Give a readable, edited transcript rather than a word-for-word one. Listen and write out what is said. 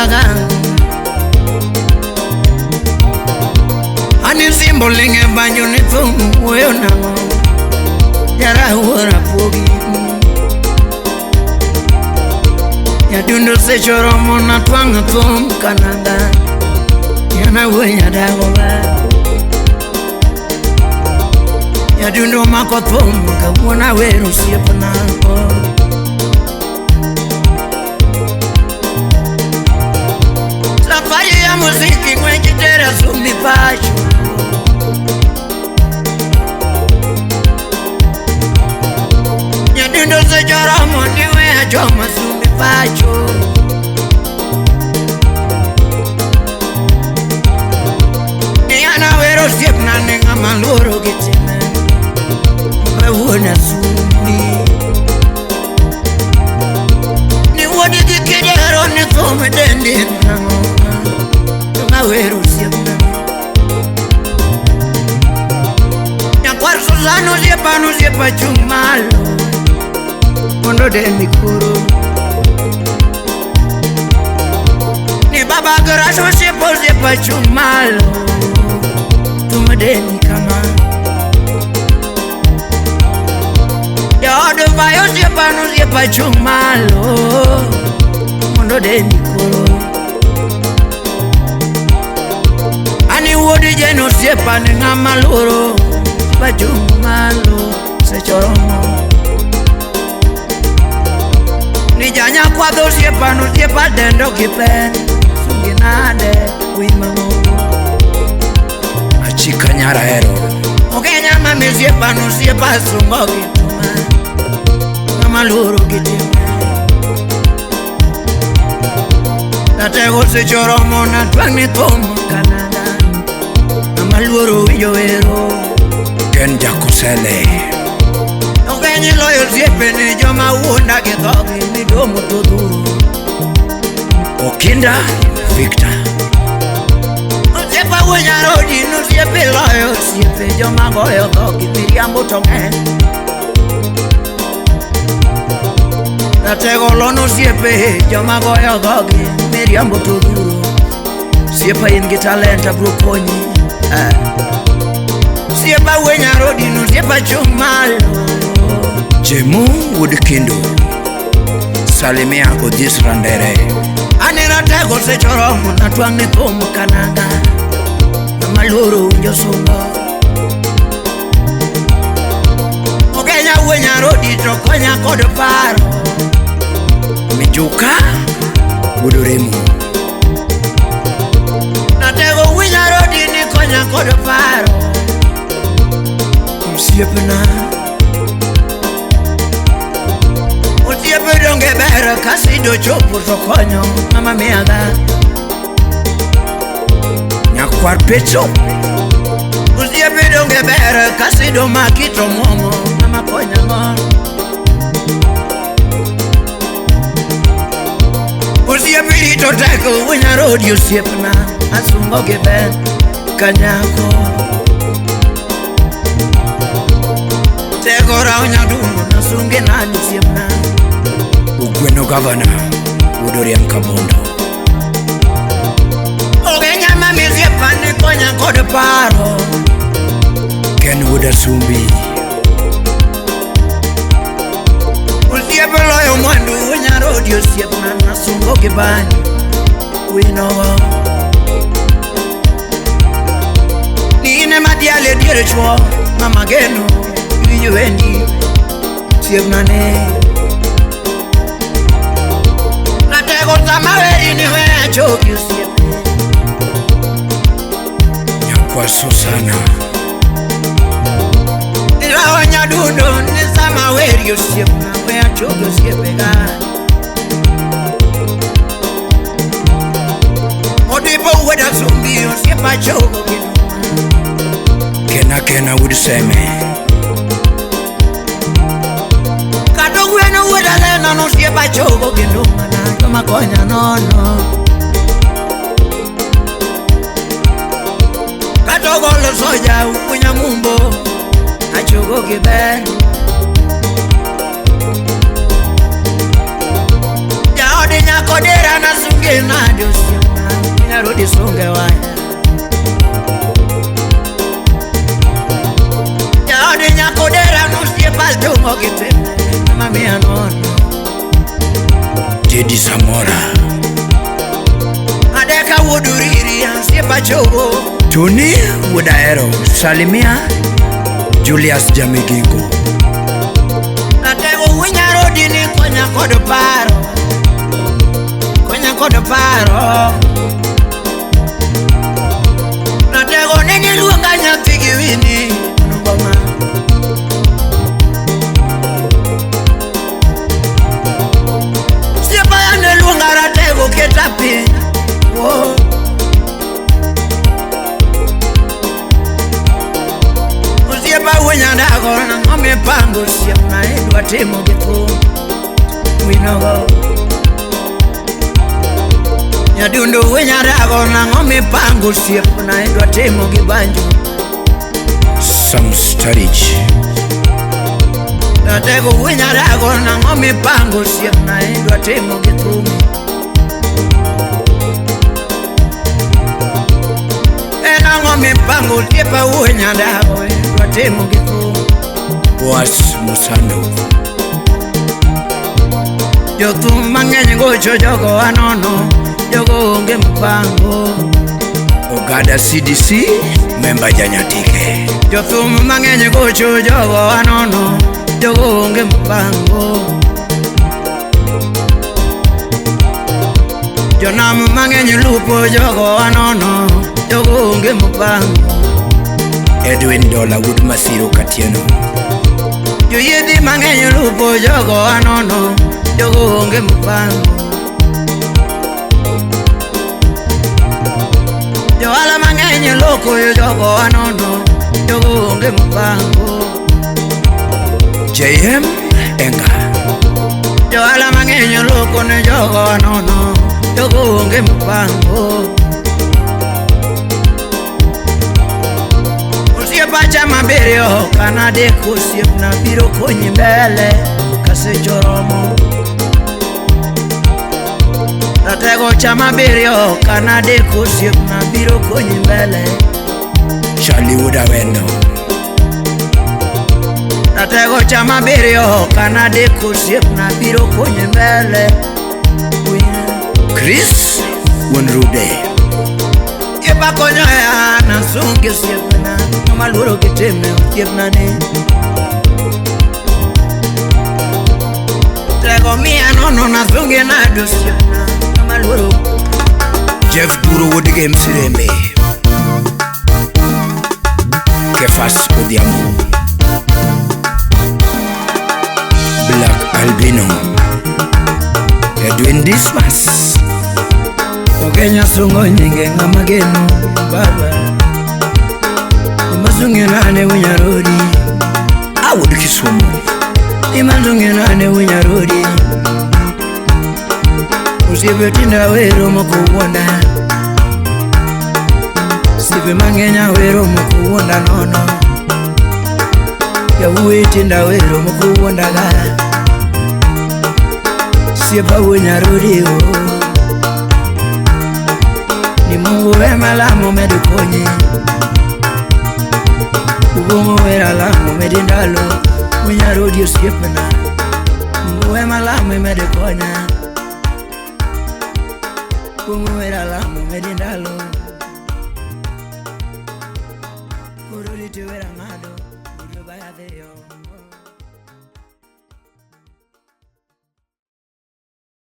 baga ani simbolinge banyo ni thumu weyo nango yara huora pogi ya dundo se choromo na twanga thum kananga yana wenya dagoba ya dundo mako thum kawona weru siepna safari ya muziki mwenjitera sumi pacho ya dundo se choromo niwe ajoma sumi pacho yana weru siepna nenga maluro gitime wona sumi ni wodi dikidero ni thome dendi tunga weru siepna ya kwarso zanu siepanu siepa chumalo mondo dendi kuro ni baba garasho siepa chumalo tume dendi kama Yodo vayo siepanu siepa chumalo mondo dendi kuro ani wodi jeno siepa nenga maluro siepa chumalo sechoromo ni janya kwadho siepanu siepa dendo kipen sunginade wimango achika nyara hero okenya mami siepanu siepa sungo maluro gitime natego se choromo na twangni tomo kanada na maluro wero ken jakosele okenyi loyo siepe ni joma wunda githogi midomo todhuro Okinda Victor osiepa wenyarodi no siepe loyo siepe joma goyo thogi miriambo tonge natego lono siepe joma goyo dhogi miriambo todhuro siepa in gi talenta bro konyi siepa wenyarodi no siepa chumalo Jemu Woodkindo Salimia Godis Randere ani natego se choromo na twangni thum kananga na maluro njosungo okenya wenyarodi to konya kod paro Mijuka Buduremu natego winyarodi ni konya kod paro usiepna usiepe donge bero kasido chopo to konyo mama miaga nyakwar pecho usiepe donge bero kasido makito momo mama konya ngoro Usiepilito teko winyarodi usiepna asungo geben kanyako Teko raunyadungo nasunge nani usiepna Ugweno Governor Udorian Kabondo Ogenya mami siepa ni konya kode paro Ken Wudasumbi Usiepe loyo mwandu winyarodi usiepna nasungo gibani winowo Nine madiale dire chwo mama geno yuwendi siepna ne natego tamaweri ni we choki usiepna nyakwa Susana Irawa nyadundo ni samaweri usiepna we choki usiepega Odipo weda sumbi usiepa chogo Kena Woodseme Katogweno weda lena no siepa chogo gendumana Toma konya nono Katogo lo soja ukunya mumbo Achogo giben Jaode nyakodera na sungi sunge na diosiana nyarudi sunge waya yaode nyakodera nusie paltungo kiteme mami anono Teddy Samora adeka wuduriri ansie pachogo Tuni Wudaero Salimia Julius Jamigingo natego winyarodi ni konya kodo paro natego nini luonga nyathigi wini ngoma siapa yane luonga ratego ketapi siapa winyandago na ngome pango siapa edwa timo gitu winogo Nyadundu winyadago na ngome pango siapa na edwa timo gibanjo Some storage natego winyadago na ngome pango siapa na edwa timo gitu ena ngome pango siapa winyadago Temo gitu Was Musando Jotu mangenya gocho jogo anono Jogo unge mpango Ogada CDC Memba Janyatike Jotu mangenya gocho jogo anono Jogo unge mpango Jonamu mangenya lupo jogo anono Jogo unge mpango Edwin Dollar Wood Masiro Katieno Yo yedi mangenyo lupo jogo anono Jogo unge mpango Yo ala mangenyo loko yo jogo anono Jogo unge mpango JM Enga Yo ala mangenyo loko no jogo anono Jogo unge mpango Pacha maberio kanade kusiep na biro konyi mbele kase choromo Natego cha maberio kanade kusiep na biro konyi mbele Charlie Udawendo Natego cha maberio kanade kusiep na biro konyi mbele Chris Wonrude Yepa konyo ya nasungi siep na Maluro kiteme ukiepnane Trego mia nono na zunge na dosiana Maluro Jeff Duro Wodige Msireme Kefas Odiamo Black Albino Edwin Dismas Ogenya sungo nyinge ngamageno Baba Mazungenane winyarodi Awudu Kisumu Imazungenane winyarodi Usibetinda wero mukuwonda Sibe mangenya wero mukuwonda nono Ya uwetinda wero mukuwonda ga Siba winyarodi Ni Mungu wema lamo medukonye Ugongo wera lamu medindalo Winyarodi usiepena Mungu wema lamu medukonya Ugongo wera lamu medindalo